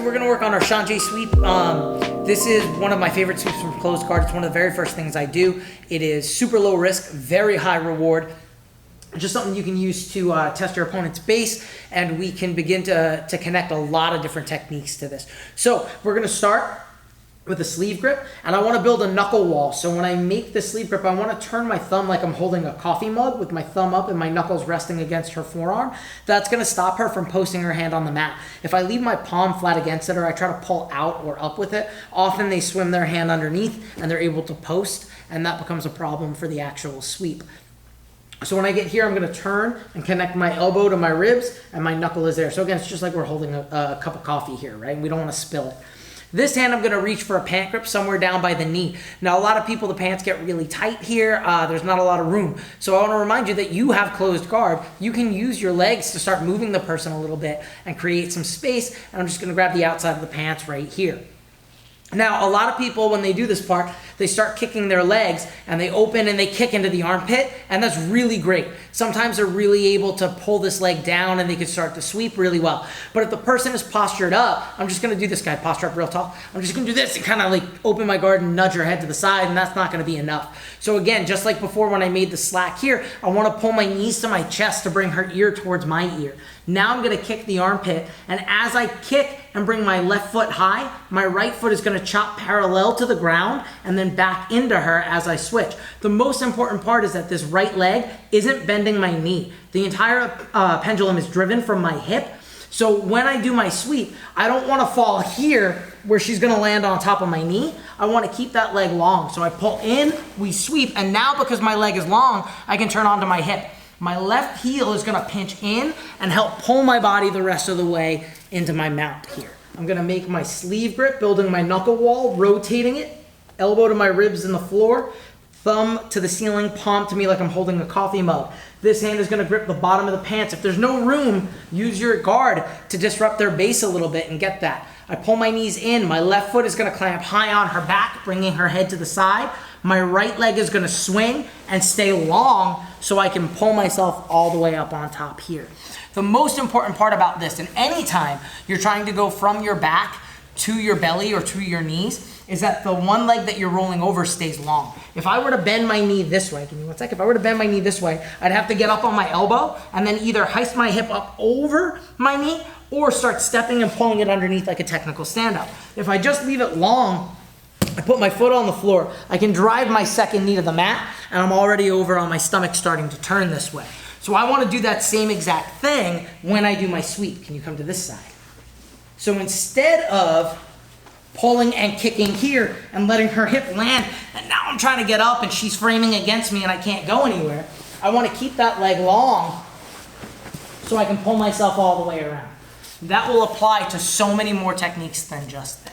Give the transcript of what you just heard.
So we're gonna work on our Xande sweep. This is one of my favorite sweeps from closed guard. It's one of the very first things I do. It is super low risk, very high reward. Just something you can use to test your opponent's base, and we can begin to connect a lot of different techniques to this. So we're gonna start with a sleeve grip, and I want to build a knuckle wall. So when I make the sleeve grip, I want to turn my thumb like I'm holding a coffee mug with my thumb up and my knuckles resting against her forearm. That's going to stop her from posting her hand on the mat. If I leave my palm flat against it or I try to pull out or up with it, often they swim their hand underneath and they're able to post, and that becomes a problem for the actual sweep. So when I get here, I'm going to turn and connect my elbow to my ribs, and my knuckle is there. So again, it's just like we're holding a cup of coffee here, right? We don't want to spill it. This hand, I'm going to reach for a pant grip somewhere down by the knee. Now, a lot of people, the pants get really tight here. There's not a lot of room. So I want to remind you that you have closed guard. You can use your legs to start moving the person a little bit and create some space. And I'm just going to grab the outside of the pants right here. Now, a lot of people, when they do this part, they start kicking their legs and they open and they kick into the armpit, and that's really great. Sometimes they're really able to pull this leg down and they can start to sweep really well. But if the person is postured up, I'm just gonna do this guy, posture up real tall. I'm just gonna do this and kind of like open my guard and nudge her head to the side, and that's not gonna be enough. So again, just like before when I made the slack here, I wanna pull my knees to my chest to bring her ear towards my ear. Now I'm gonna kick the armpit, and as I kick and bring my left foot high, my right foot is gonna chop parallel to the ground and then back into her as I switch. The most important part is that this right leg isn't bending my knee. The entire pendulum is driven from my hip. So when I do my sweep, I don't wanna fall here where she's gonna land on top of my knee. I wanna keep that leg long. So I pull in, we sweep, and now because my leg is long, I can turn onto my hip. My left heel is gonna pinch in and help pull my body the rest of the way into my mount here. I'm gonna make my sleeve grip, building my knuckle wall, rotating it, elbow to my ribs in the floor, thumb to the ceiling, palm to me like I'm holding a coffee mug. This hand is gonna grip the bottom of the pants. If there's no room, use your guard to disrupt their base a little bit and get that. I pull my knees in, my left foot is gonna clamp high on her back, bringing her head to the side. My right leg is gonna swing and stay long so I can pull myself all the way up on top here. The most important part about this, and anytime you're trying to go from your back to your belly or to your knees, is that the one leg that you're rolling over stays long. If I were to bend my knee this way, give me one sec, if I were to bend my knee this way, I'd have to get up on my elbow and then either heist my hip up over my knee or start stepping and pulling it underneath like a technical stand-up. If I just leave it long, I put my foot on the floor, I can drive my second knee to the mat, and I'm already over on my stomach starting to turn this way. So I want to do that same exact thing when I do my sweep. Can you come to this side? So instead of pulling and kicking here and letting her hip land, and now I'm trying to get up and she's framing against me and I can't go anywhere, I want to keep that leg long so I can pull myself all the way around. That will apply to so many more techniques than just this.